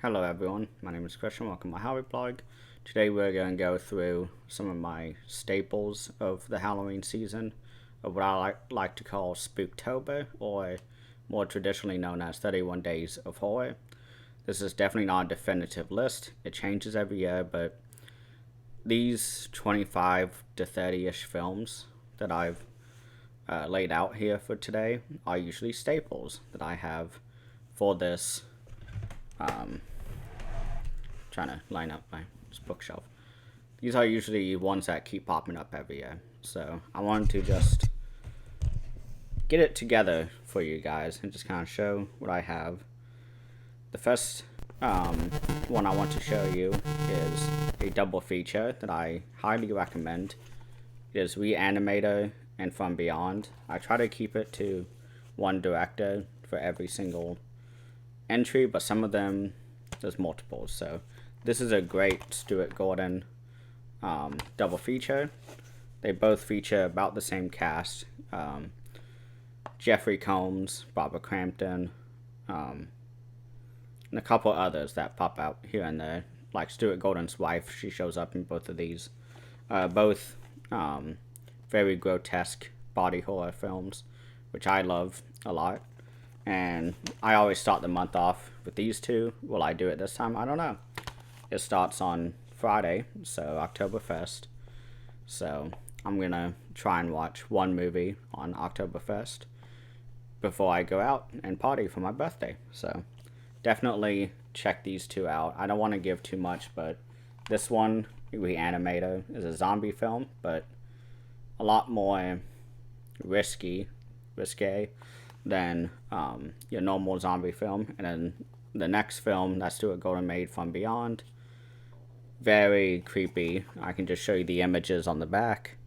Hello everyone, my name is Christian, welcome to my Halloween blog. Today we're going to go through some of my staples of the Halloween season, of what I like to call Spooktober, or more traditionally known as 31 Days of Horror. This is definitely not a definitive list, it changes every year, but these 25 to 30-ish films that I've laid out here for today are usually staples that I have for this trying to line up my bookshelf. These are usually ones that keep popping up every year. So I wanted to just get it together for you guys and just kind of show what I have. The first one I want to show you is a double feature that I highly recommend. It is Reanimator and From Beyond. I try to keep it to one director for every single entry, but some of them there's multiples. So this is a great Stuart Gordon double feature. They both feature about the same cast. Jeffrey Combs, Barbara Crampton, and a couple others that pop out here and there. Like Stuart Gordon's wife, she shows up in both of these. Both very grotesque body horror films, which I love a lot. And I always start the month off with these two. Will I do it this time? I don't know. It starts on Friday, so October 1st. So I'm going to try and watch one movie on October 1st before I go out and party for my birthday. So definitely check these two out. I don't want to give too much, but this one, Reanimator, is a zombie film, but a lot more risque than your normal zombie film. And then the next film that Stuart Gordon made, From Beyond, very creepy. I can just show you the images on the back.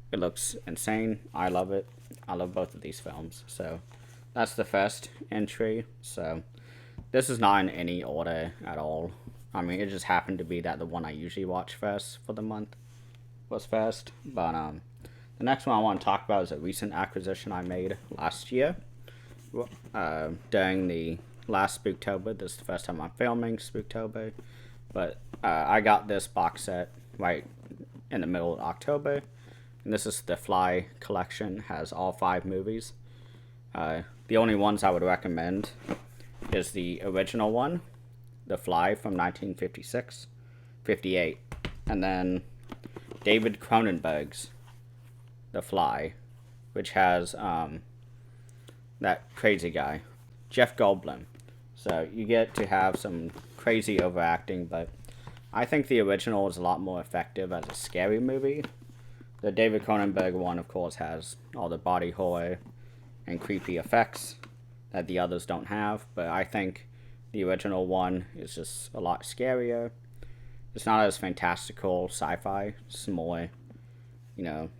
It looks insane. I love it. I love both of these films. So that's the first entry. So this is not in any order at all. I mean, it just happened to be that the one I usually watch first for the month was first. But the next one I want to talk about is a recent acquisition I made last year. During the last Spooktober. This is the first time I'm filming Spooktober. But I got this box set right in the middle of October. And this is the Fly collection. Has all 5 movies. The only ones I would recommend is the original one, The Fly from 1956, 58. And then David Cronenberg's The Fly, which has that crazy guy, Jeff Goldblum. So you get to have some crazy overacting, but I think the original is a lot more effective as a scary movie. The David Cronenberg one, of course, has all the body horror and creepy effects that the others don't have, but I think the original one is just a lot scarier. It's not as fantastical sci-fi, it's more,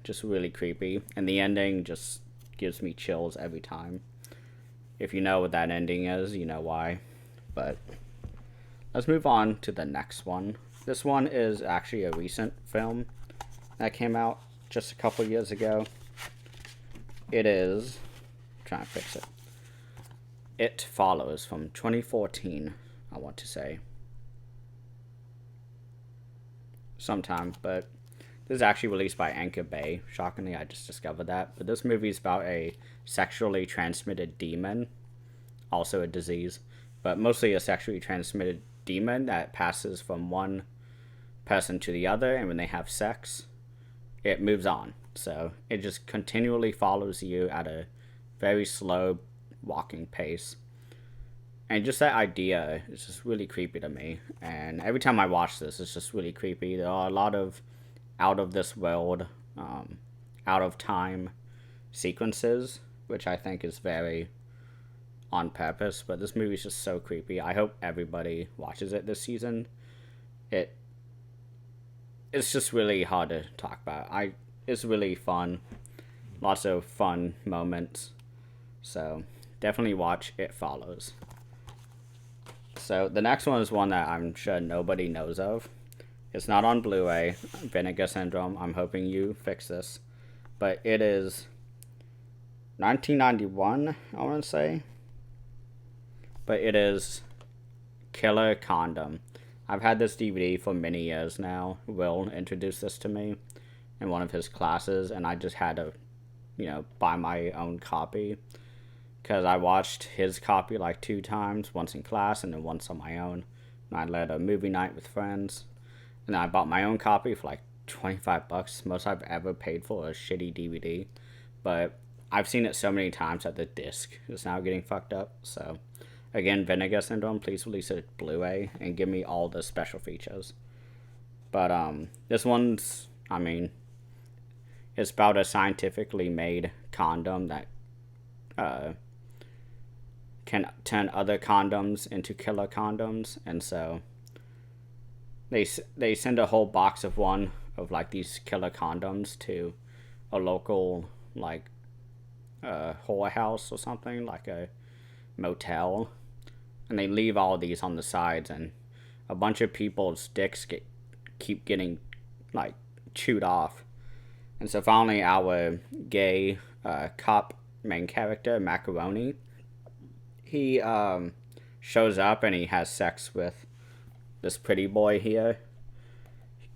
just really creepy. And the ending just gives me chills every time. If you know what that ending is, you know why. But let's move on to the next one. This one is actually a recent film that came out just a couple years ago. It is, trying to fix it. It Follows from 2014, I want to say. Sometime, but this is actually released by Anchor Bay. Shockingly, I just discovered that. But this movie is about a sexually transmitted demon, also a disease, but mostly a sexually transmitted demon that passes from one person to the other, and when they have sex, it moves on. So it just continually follows you at a very slow walking pace. And just that idea is just really creepy to me. And every time I watch this, it's just really creepy. There are a lot of out of this world, out of time sequences, which I think is very on purpose. But this movie is just so creepy. I hope everybody watches it this season. It's just really hard to talk about. It's really fun. Lots of fun moments. So definitely watch It Follows. So the next one is one that I'm sure nobody knows of. It's not on Blu-ray. Vinegar Syndrome. I'm hoping you fix this. But it is 1991, I want to say. But it is Killer Condom. I've had this DVD for many years now. Will introduced this to me in one of his classes, and I just had to, buy my own copy. Because I watched his copy like 2 times, once in class and then once on my own. And I led a movie night with friends. And then I bought my own copy for like $25. Most I've ever paid for a shitty DVD. But I've seen it so many times that the disc is now getting fucked up. So, again, Vinegar Syndrome, please release a Blu-ray and give me all the special features. But this one's, it's about a scientifically made condom that can turn other condoms into killer condoms, and so they send a whole box of one of like these killer condoms to a local like whorehouse or something, like a motel, and they leave all these on the sides, and a bunch of people's dicks keep getting like chewed off, and so finally our gay cop main character Macaroni, he shows up and he has sex with this pretty boy here.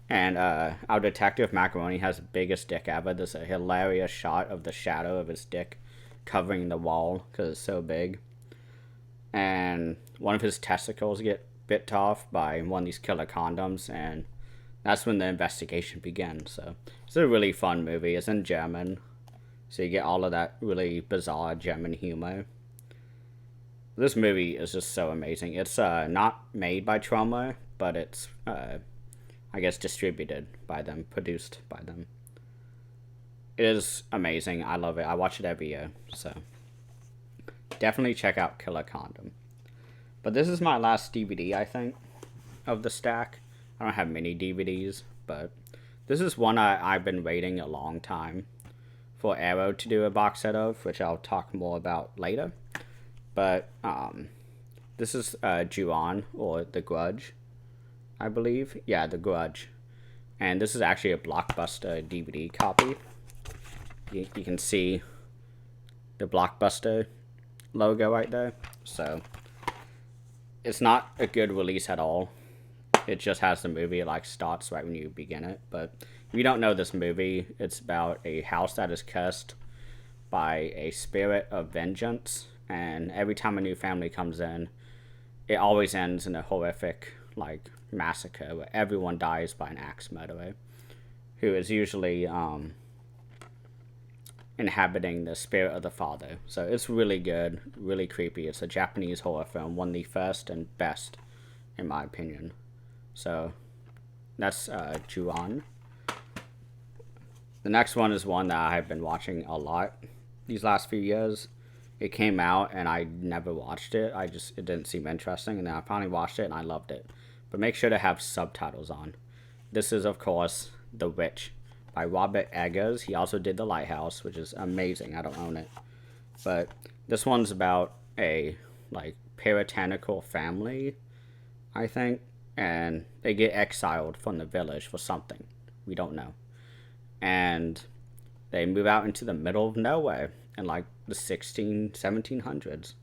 And our detective Macaroni has the biggest dick ever. There's a hilarious shot of the shadow of his dick covering the wall because it's so big. And one of his testicles get bit off by one of these killer condoms, and that's when the investigation begins. So it's a really fun movie. It's in German, so you get all of that really bizarre German humor. This movie is just so amazing. It's not made by Troma, but it's, I guess, distributed by them, produced by them. It is amazing. I love it. I watch it every year, so definitely check out Killer Condom. But this is my last DVD, I think, of the stack. I don't have many DVDs, but this is one I've been waiting a long time for Arrow to do a box set of, which I'll talk more about later. But this is Ju-On, or The Grudge, I believe. Yeah, The Grudge. And this is actually a Blockbuster DVD copy. You can see the Blockbuster logo right there. So it's not a good release at all. It just has the movie, it like starts right when you begin it. But if you don't know this movie, it's about a house that is cursed by a spirit of vengeance. And every time a new family comes in, it always ends in a horrific, like, massacre where everyone dies by an axe murderer, who is usually inhabiting the spirit of the father. So it's really good, really creepy. It's a Japanese horror film, one of the first and best, in my opinion. So that's Ju-On. The next one is one that I've been watching a lot these last few years. It came out and I never watched it. It didn't seem interesting, and then I finally watched it and I loved it. But make sure to have subtitles on. This is, of course, The Witch by Robert Eggers. He also did The Lighthouse, which is amazing. I don't own it. But this one's about a, like, puritanical family, I think. And they get exiled from the village for something. We don't know. And they move out into the middle of nowhere in, like, the 1700s.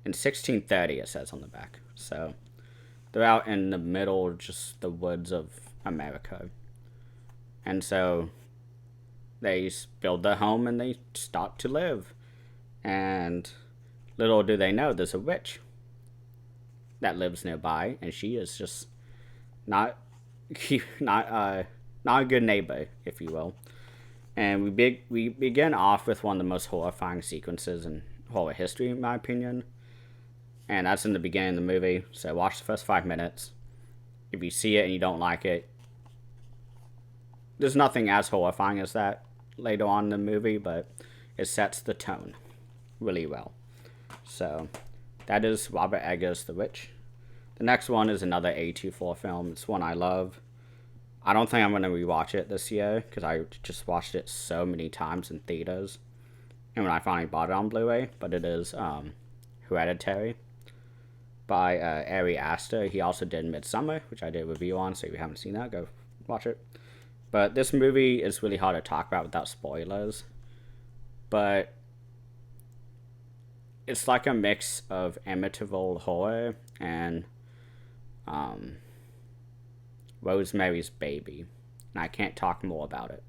In 1630, it says on the back. So they're out in the middle, just the woods of America. And so they build their home and they start to live. And little do they know, there's a witch that lives nearby, and she is just not a good neighbor, if you will. And we begin off with one of the most horrifying sequences in horror history, in my opinion. And that's in the beginning of the movie. So watch the first 5 minutes. If you see it and you don't like it, there's nothing as horrifying as that later on in the movie, but it sets the tone really well. So that is Robert Eggers' The Witch. The next one is another A24 film. It's one I love. I don't think I'm going to rewatch it this year because I just watched it so many times in theaters. And when I finally bought it on Blu-ray, but it is Hereditary by Ari Aster. He also did Midsommar, which I did a review on, so if you haven't seen that, go watch it. But this movie is really hard to talk about without spoilers. But it's like a mix of Amityville horror and Rosemary's Baby. And I can't talk more about it.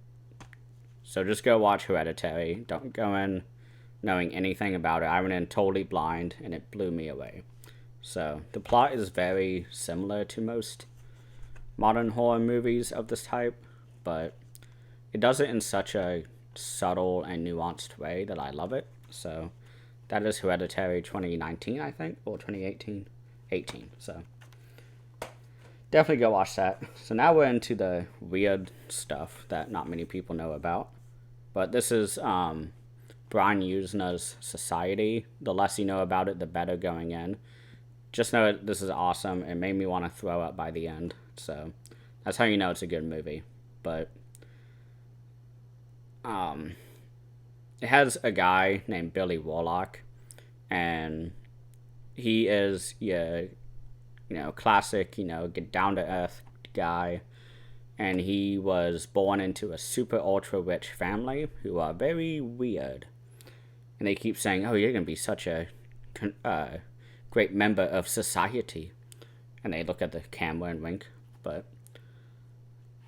So just go watch Hereditary. Don't go in knowing anything about it. I went in totally blind, and it blew me away. So the plot is very similar to most modern horror movies of this type, but it does it in such a subtle and nuanced way that I love it. So that is Hereditary 2019, I think, or 2018. 18. So definitely go watch that. So now we're into the weird stuff that not many people know about. But this is Brian Usena's Society. The less you know about it, the better going in. Just know this is awesome. It made me want to throw up by the end. So that's how you know it's a good movie. But it has a guy named Billy Warlock, and he is classic, get down to earth guy, and he was born into a super ultra rich family who are very weird, and they keep saying, "Oh, you're gonna be such a great member of society," and they look at the camera and wink,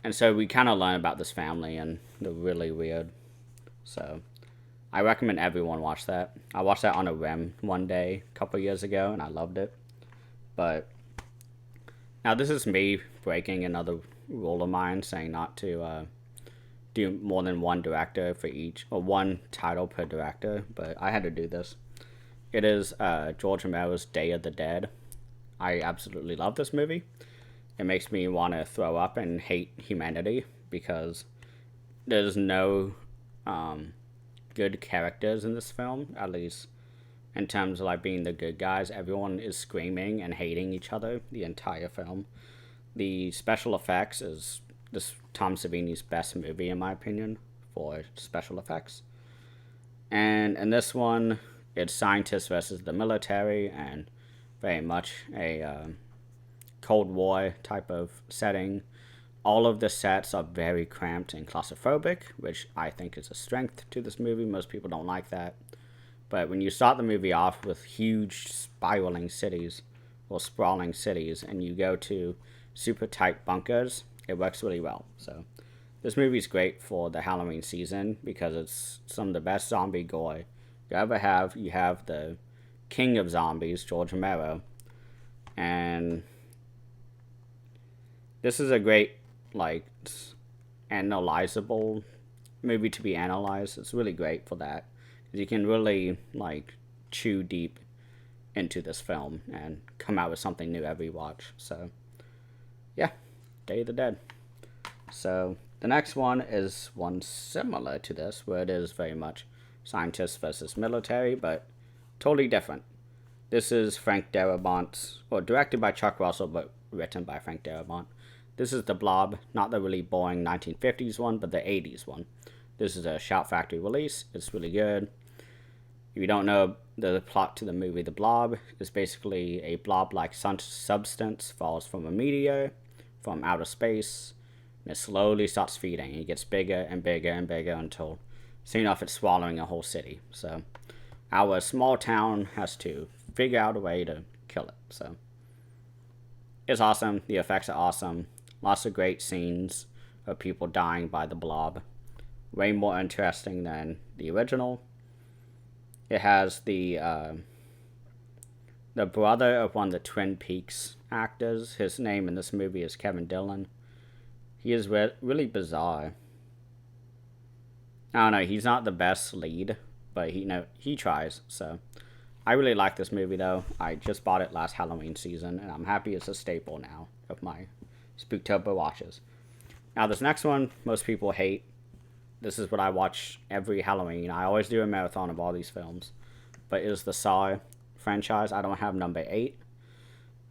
and so we kind of learn about this family, and they're really weird. So I recommend everyone watch that. I watched that on a whim one day a couple years ago, and I loved it. But now this is me breaking another rule of mine, saying not to do more than one director for each, or one title per director, but I had to do this. It is George Romero's Day of the Dead. I absolutely love this movie. It makes me want to throw up and hate humanity, because there's no good characters in this film, at least in terms of like being the good guys. Everyone is screaming and hating each other the entire film. The special effects is this Tom Savini's best movie, in my opinion, for special effects. And in this one, it's scientists versus the military, and very much a Cold War type of setting. All of the sets are very cramped and claustrophobic, which I think is a strength to this movie. Most people don't like that. But when you start the movie off with huge spiraling cities, or sprawling cities, and you go to super tight bunkers, it works really well. So this movie's great for the Halloween season, because it's some of the best zombie gore you ever have. You have the king of zombies, George Romero, and this is a great, like, analyzable movie to be analyzed. It's really great for that, because you can really, like, chew deep into this film and come out with something new every watch. So yeah, Day of the Dead. So the next one is one similar to this, where it is very much scientists versus military, but totally different. This is Frank Darabont's, or directed by Chuck Russell, but written by Frank Darabont. This is The Blob, not the really boring 1950s one, but the 80s one. This is a Shout Factory release. It's really good. If you don't know the plot to the movie The Blob, is basically a blob-like substance falls from a meteor from outer space, and it slowly starts feeding. It gets bigger and bigger and bigger until soon enough it's swallowing a whole city. So our small town has to figure out a way to kill it. So it's awesome. The effects are awesome. Lots of great scenes of people dying by the blob. Way more interesting than the original. It has the brother of one of the Twin Peaks actors. His name in this movie is Kevin Dillon. He is really bizarre. I don't know. He's not the best lead, but he tries. So I really like this movie, though. I just bought it last Halloween season, and I'm happy it's a staple now of my Spooktober watches. Now, this next one, most people hate. This is what I watch every Halloween. I always do a marathon of all these films. But it is the Saw franchise. I don't have number 8.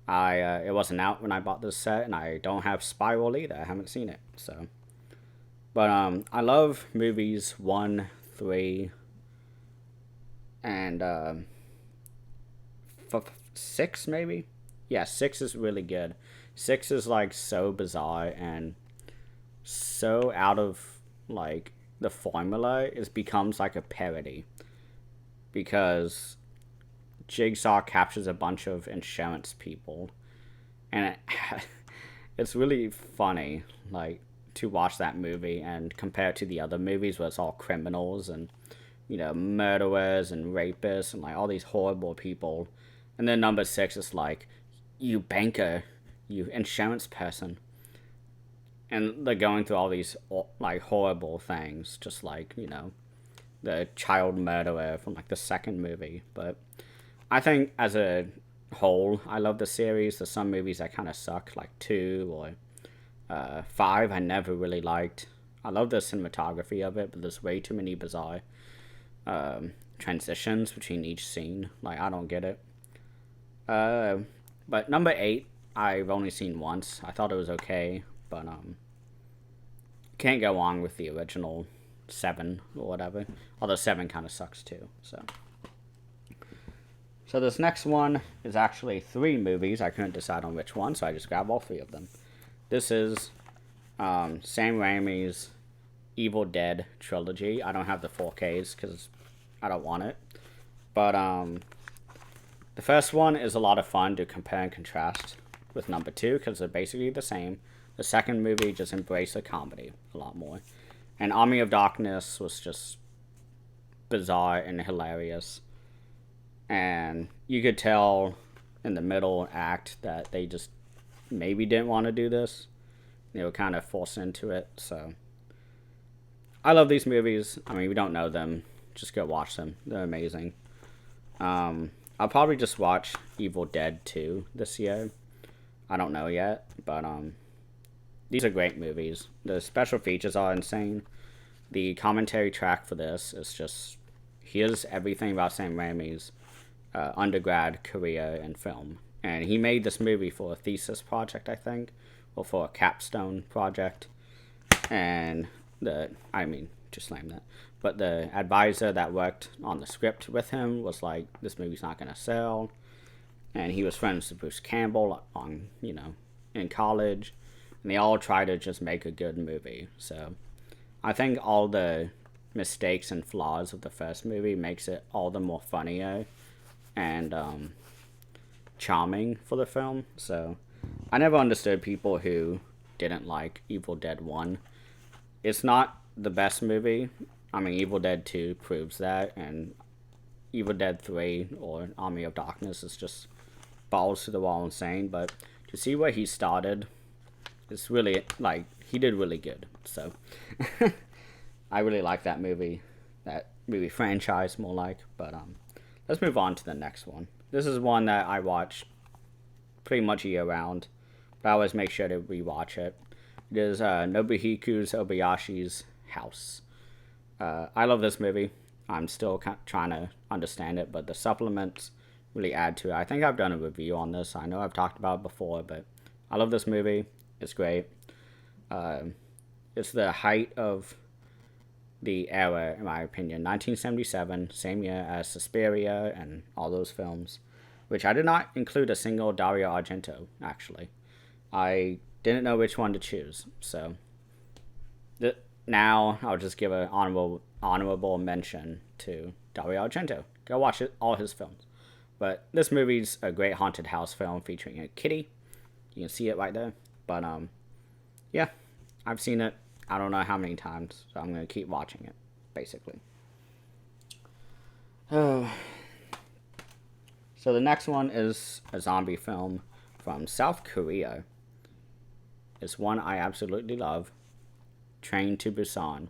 It wasn't out when I bought this set, and I don't have Spiral either. I haven't seen it. So, but I love movies 1, 3, and 6 maybe. Yeah, 6 is really good. 6 is like so bizarre and so out of like the formula. It becomes like a parody, because Jigsaw captures a bunch of insurance people, and it's really funny, like, to watch that movie and compare it to the other movies where it's all criminals and, you know, murderers and rapists and like all these horrible people. And then number 6 is like, you banker, you insurance person. And they're going through all these like horrible things, just like, you know, the child murderer from like the second movie. But I think as a whole, I love the series. There's some movies that kind of suck, like 2 or 5 I never really liked. I love the cinematography of it, but there's way too many bizarre transitions between each scene. Like, I don't get it. But number 8, I've only seen once. I thought it was okay, but can't go on with the original 7 or whatever. Although 7 kind of sucks too. So this next one is actually 3 movies. I couldn't decide on which one, so I just grabbed all 3 of them. This is Sam Raimi's Evil Dead trilogy. I don't have the 4Ks because I don't want it. But the first one is a lot of fun to compare and contrast with number 2 because they're basically the same. The second movie just embraced the comedy a lot more. And Army of Darkness was just bizarre and hilarious. And you could tell in the middle act that they just maybe didn't want to do this. They were kind of forced into it. So I love these movies. I mean, we don't know them. Just go watch them. They're amazing. I'll probably just watch Evil Dead 2 this year. I don't know yet, but these are great movies. The special features are insane. The commentary track for this is just, here's everything about Sam Raimi's undergrad career in film. And he made this movie for a thesis project, I think, or for a capstone project. And just name that. But the advisor that worked on the script with him was like, this movie's not going to sell. And he was friends with Bruce Campbell in college. And they all tried to just make a good movie. So I think all the mistakes and flaws of the first movie makes it all the more funnier and charming for the film. So I never understood people who didn't like Evil Dead 1. It's not the best movie. I mean, Evil Dead 2 proves that, and Evil Dead 3 or Army of Darkness is just balls to the wall insane. But to see where he started, it's really, like, he did really good. So I really like that movie franchise more like. But let's move on to the next one. This is one that I watch pretty much year round, but I always make sure to rewatch it. It is Nobuhiko Obayashi's House. I love this movie. I'm still trying to understand it, but the supplements really add to it. I think I've done a review on this. I know I've talked about it before, but I love this movie. It's great. It's the height of the era, in my opinion. 1977, same year as Suspiria and all those films, which I did not include a single Dario Argento, actually. I didn't know which one to choose, so now I'll just give an honorable mention to Dario Argento. Go watch all his films. But this movie's a great haunted house film featuring a kitty. You can see it right there. But yeah, I've seen it I don't know how many times, so I'm going to keep watching it, basically. So the next one is a zombie film from South Korea. It's one I absolutely love, Train to Busan.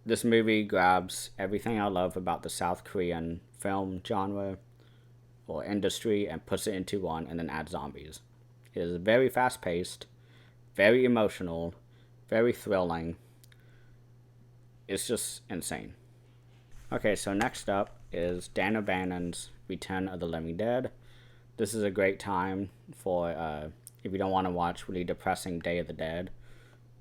This movie grabs everything I love about the South Korean film genre or industry and puts it into one and then adds zombies. It is very fast-paced, very emotional, very thrilling. It's just insane. Okay, so next up is Dan O'Bannon's Return of the Living Dead. This is a great time for if you don't want to watch really depressing Day of the Dead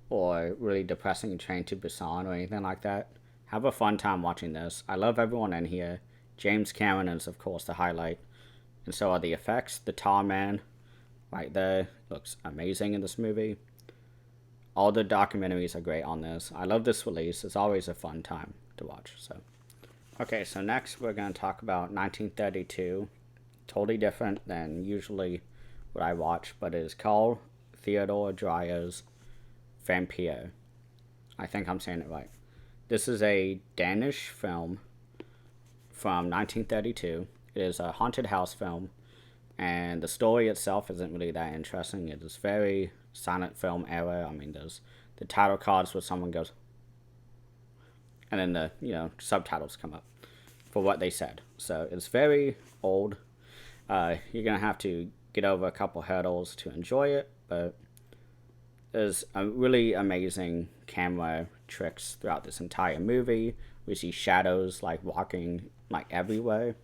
or really depressing Train to Busan or anything like that. Have a fun time watching this. I love everyone in here. James Cameron is, of course, the highlight. And so are the effects. The Tar Man right there looks amazing in this movie. All the documentaries are great on this. I love this release. It's always a fun time to watch. So Okay, so next we're going to talk about 1932. Totally different than usually what I watch, but it is called Theodore Dreyer's Vampire. I think I'm saying it right. This is a Danish film from 1932. It is a haunted house film, and the story itself isn't really that interesting. It is very silent film era. I mean, there's the title cards where someone goes, and then the subtitles come up for what they said. So it's very old. You're gonna have to get over a couple hurdles to enjoy it, but there's a really amazing camera tricks throughout this entire movie. We see shadows like walking like everywhere,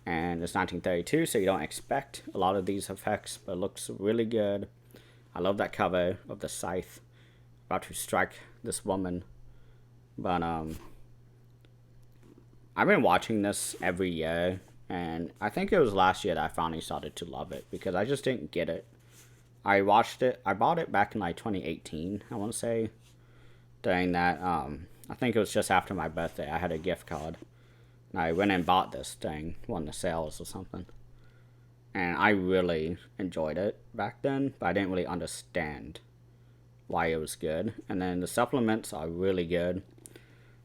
and it's 1932, so you don't expect a lot of these effects, but it looks really good. I love that cover of the scythe about to strike this woman. But I've been watching this every year, and I think it was last year that I finally started to love it because I just didn't get it. I watched it. I bought it back in like 2018. I want to say during that. I think it was just after my birthday. I had a gift card, and I went and bought this during one of the sales or something. And I really enjoyed it back then, but I didn't really understand why it was good. And then the supplements are really good.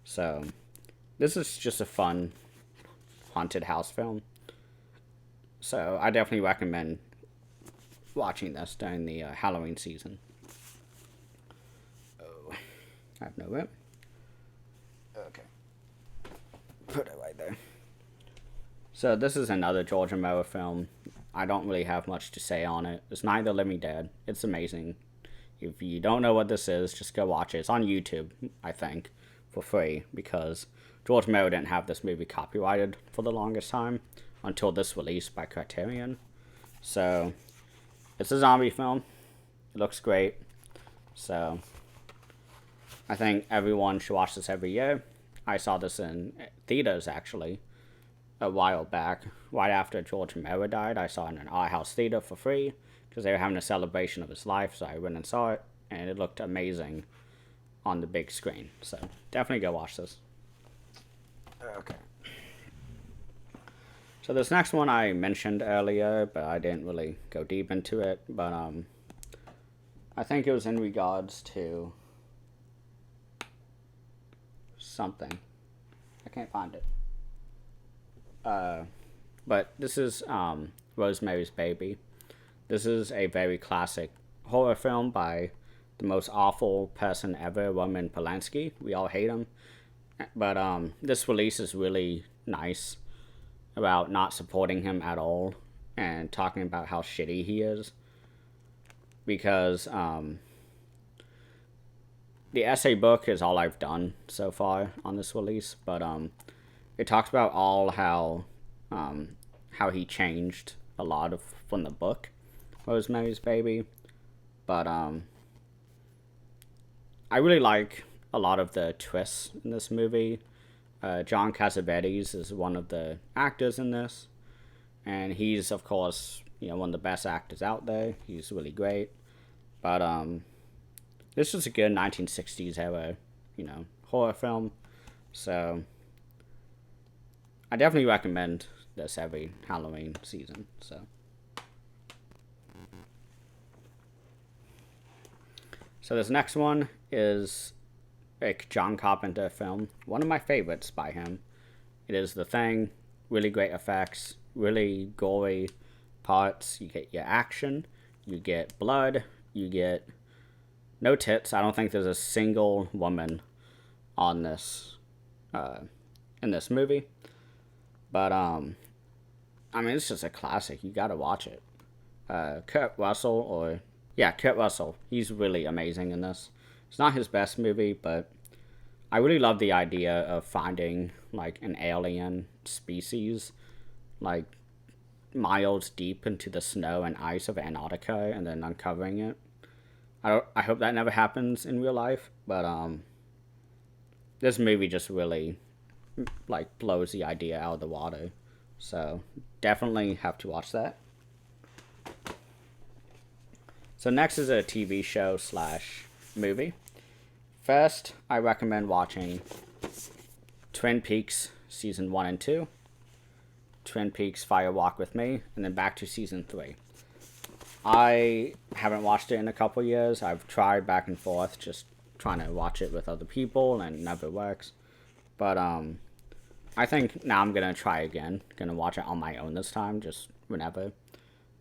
So this is just a fun haunted house film. So I definitely recommend watching this during the Halloween season. Oh, I have no room. Okay. Put it right there. So this is another George Romero film. I don't really have much to say on it. It's Night of the Living Dead. It's amazing. If you don't know what this is, just go watch it. It's on YouTube, I think, for free, because George Romero didn't have this movie copyrighted for the longest time until this release by Criterion. So it's a zombie film. It looks great. So I think everyone should watch this every year. I saw this in theaters, actually, a while back. Right after George Romero died, I saw it in an art house theater for free because they were having a celebration of his life, so I went and saw it, and it looked amazing on the big screen. So definitely go watch this. Okay. So this next one I mentioned earlier, but I didn't really go deep into it. But I think it was in regards to something. I can't find it. But this is Rosemary's Baby. This is a very classic horror film by the most awful person ever, Roman Polanski. We all hate him. But this release is really nice about not supporting him at all and talking about how shitty he is. Because the essay book is all I've done so far on this release, but it talks about all how he changed a lot from the book Rosemary's Baby. But I really like a lot of the twists in this movie. John Cassavetes is one of the actors in this, and he's of course one of the best actors out there. He's really great. But this is a good 1960s era horror film, so I definitely recommend this every Halloween season. So this next one is a John Carpenter film, one of my favorites by him. It is The Thing. Really great effects, really gory parts. You get your action, you get blood, you get no tits. I don't think there's a single woman on this in this movie. But I mean, it's just a classic. You gotta watch it. Kurt Russell, he's really amazing in this. It's not his best movie, but I really love the idea of finding like an alien species like miles deep into the snow and ice of Antarctica and then uncovering it. I hope that never happens in real life, but this movie just really like blows the idea out of the water. So definitely have to watch that. So next is a TV show / movie. First, I recommend watching Twin Peaks season 1 and 2, Twin Peaks Fire Walk with Me, and then back to season 3. I haven't watched it in a couple years. I've tried back and forth, just trying to watch it with other people, and it never works. But I think now I'm gonna try again. Gonna watch it on my own this time, just whenever.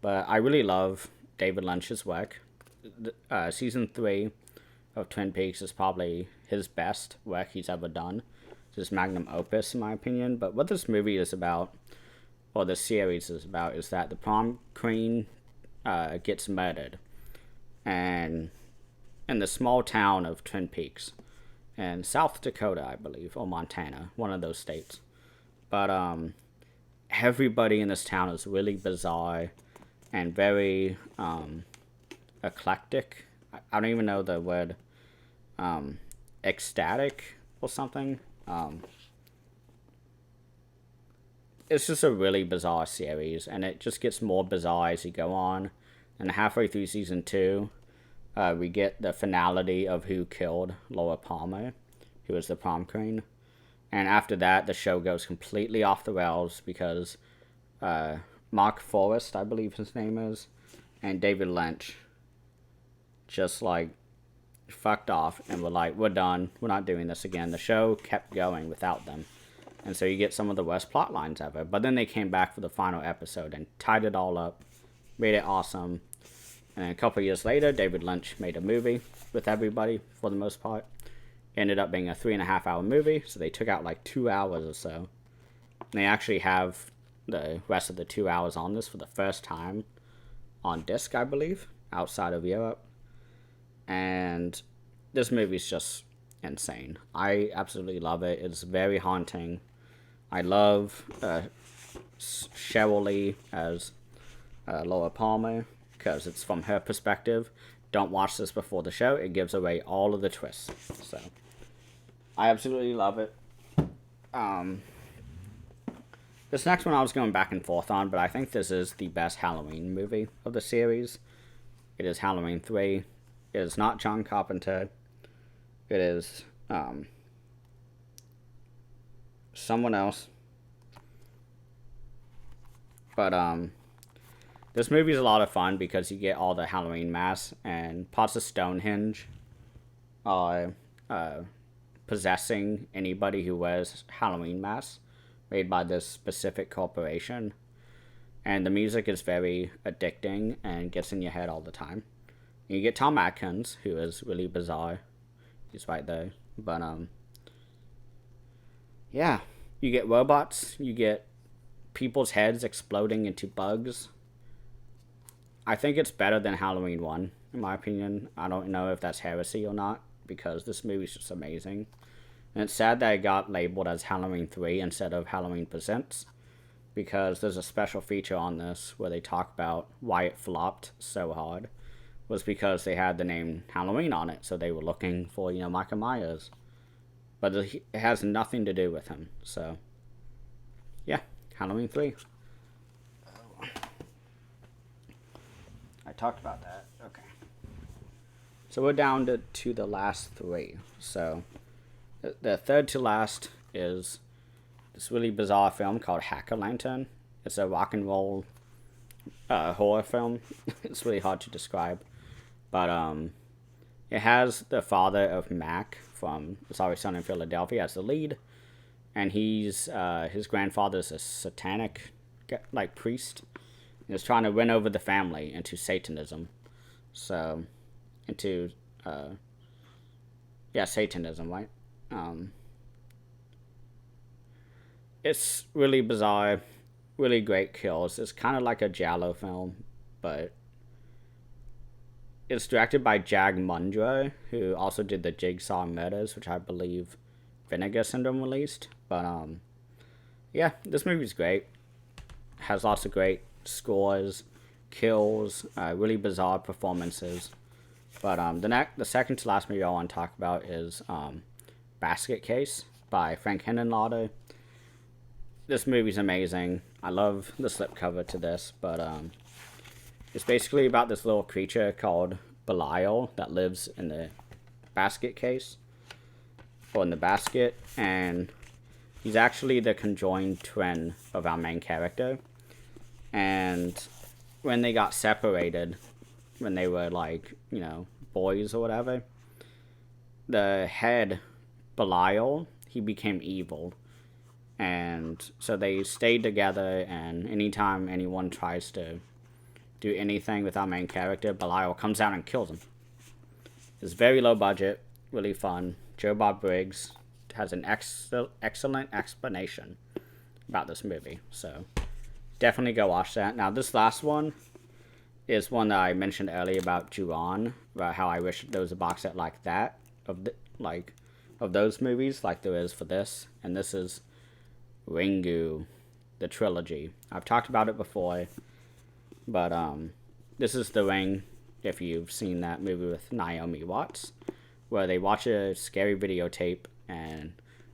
But I really love David Lynch's work. Season 3 of Twin Peaks is probably his best work he's ever done. It's his magnum opus, in my opinion. But what this movie is about, or this series is about, is that the prom queen gets murdered, and in the small town of Twin Peaks, in South Dakota, I believe, or Montana, one of those states. But everybody in this town is really bizarre and very eclectic. I don't even know the word, ecstatic or something. It's just a really bizarre series, and it just gets more bizarre as you go on. And halfway through season 2, we get the finality of who killed Laura Palmer, who was the prom queen. And after that, the show goes completely off the rails because Mark Forrest, I believe his name is, and David Lynch just like fucked off and were like, we're done, we're not doing this again. The show kept going without them. And so you get some of the worst plot lines ever. But then they came back for the final episode and tied it all up, made it awesome. And a couple years later, David Lynch made a movie with everybody, for the most part. It ended up being a 3.5-hour movie, so they took out like 2 hours or so. And they actually have the rest of the 2 hours on this for the first time on disc, I believe, outside of Europe. And this movie's just insane. I absolutely love it. It's very haunting. I love Cheryl Lee as Laura Palmer because it's from her perspective. Don't watch this before the show. It gives away all of the twists. So I absolutely love it. This next one I was going back and forth on, but I think this is the best Halloween movie of the series. It is Halloween 3. It is not John Carpenter. It is someone else. But this movie is a lot of fun because you get all the Halloween masks and parts of Stonehenge are possessing anybody who wears Halloween masks made by this specific corporation. And the music is very addicting and gets in your head all the time. And you get Tom Atkins, who is really bizarre. He's right there. But yeah, you get robots, you get people's heads exploding into bugs. I think it's better than Halloween 1, in my opinion. I don't know if that's heresy or not, because this movie's just amazing. And it's sad that it got labeled as Halloween 3 instead of Halloween Presents, because there's a special feature on this where they talk about why it flopped so hard. Was because they had the name Halloween on it, so they were looking for, Michael Myers. But it has nothing to do with him, so yeah, Halloween 3. I talked about that. Okay. So we're down to the last 3. So the third to last is this really bizarre film called Hack-O-Lantern. It's a rock and roll horror film. It's really hard to describe. But it has the father of Mac from It's Always Sunny in Philadelphia as the lead. And he's his grandfather's a satanic priest. He's trying to win over the family into Satanism. So, into, Satanism, right? It's really bizarre, really great kills. It's kind of like a Giallo film, but it's directed by Jag Mundro, who also did the Jigsaw Murders, which I believe Vinegar Syndrome released. But, yeah, this movie's great. Has lots of great scores, kills, really bizarre performances. But the second to last movie I want to talk about is Basket Case by Frank Henenlotter. This movie's amazing. I love the slipcover to this, but it's basically about this little creature called Belial that lives in the basket case, or in the basket, and He's actually the conjoined twin of our main character. And when they got separated, when they were like, you know, boys or whatever, the head, Belial, he became evil. And so they stayed together, and anytime anyone tries to do anything with our main character, Belial comes out and kills him. It's very low budget, really fun. Joe Bob Briggs has an excellent explanation about this movie, so definitely go watch that. Now, this last one is one that I mentioned earlier about Ju-On, about how I wish there was a box set like that of those movies, like there is for this. And this is Ringu, the trilogy. I've talked about it before, but this is The Ring. If you've seen that movie with Naomi Watts, where they watch a scary videotape and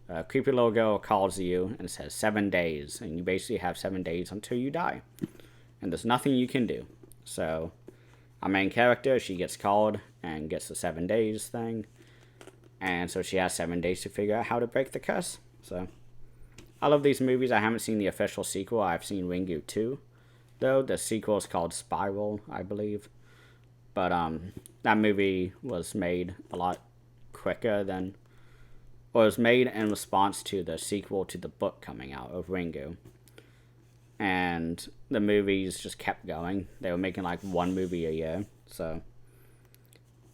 a creepy little girl calls you and says 7 days, and you basically have 7 days until you die, and there's nothing you can do. So our main character, she gets called and gets the 7 days thing, and so she has 7 days to figure out how to break the curse. So I love these movies. I haven't seen the official sequel. I've seen Ringu 2, though. The sequel is called Spiral, I believe. But that movie was made a lot quicker than, or it was made in response to the sequel to the book coming out of Ringu. And the movies just kept going. They were making like one movie a year. So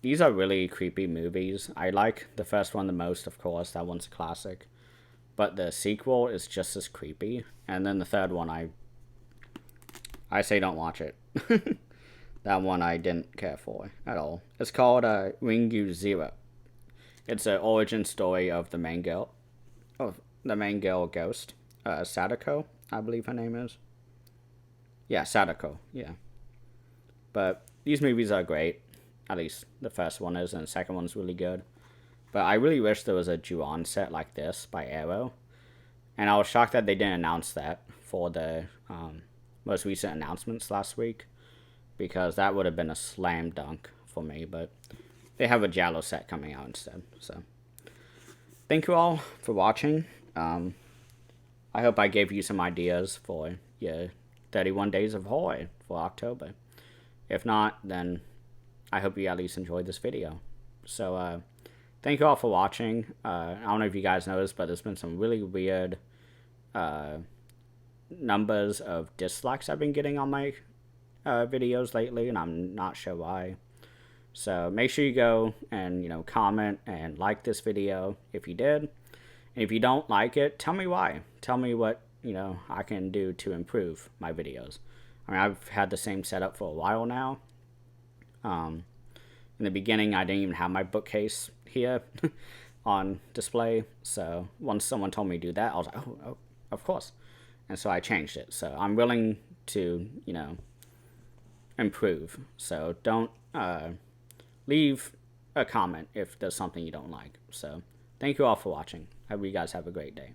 these are really creepy movies. I like the first one the most, of course. That one's a classic. But the sequel is just as creepy. And then the third one, I say don't watch it. That one I didn't care for at all. It's called Ringu Zero. It's an origin story of the main girl ghost, Sadako, I believe her name is. Yeah, Sadako, yeah. But these movies are great. At least the first one is, and the second one's really good. But I really wish there was a Ju-On set like this by Arrow. And I was shocked that they didn't announce that for the most recent announcements last week, because that would have been a slam dunk for me. But they have a Giallo set coming out instead. So thank you all for watching. I hope I gave you some ideas for your 31 Days of Horror for October. If not, then I hope you at least enjoyed this video. So thank you all for watching. I don't know if you guys noticed, but there's been some really weird numbers of dislikes I've been getting on my videos lately, and I'm not sure why. So make sure you go and, you know, comment and like this video if you did. And if you don't like it, tell me why. Tell me what, you know, I can do to improve my videos. I mean, I've had the same setup for a while now. In the beginning, I didn't even have my bookcase here on display. So once someone told me to do that, I was like, oh, of course. And so I changed it. So I'm willing to, you know, improve. So don't leave a comment if there's something you don't like. So thank you all for watching. I hope you guys have a great day.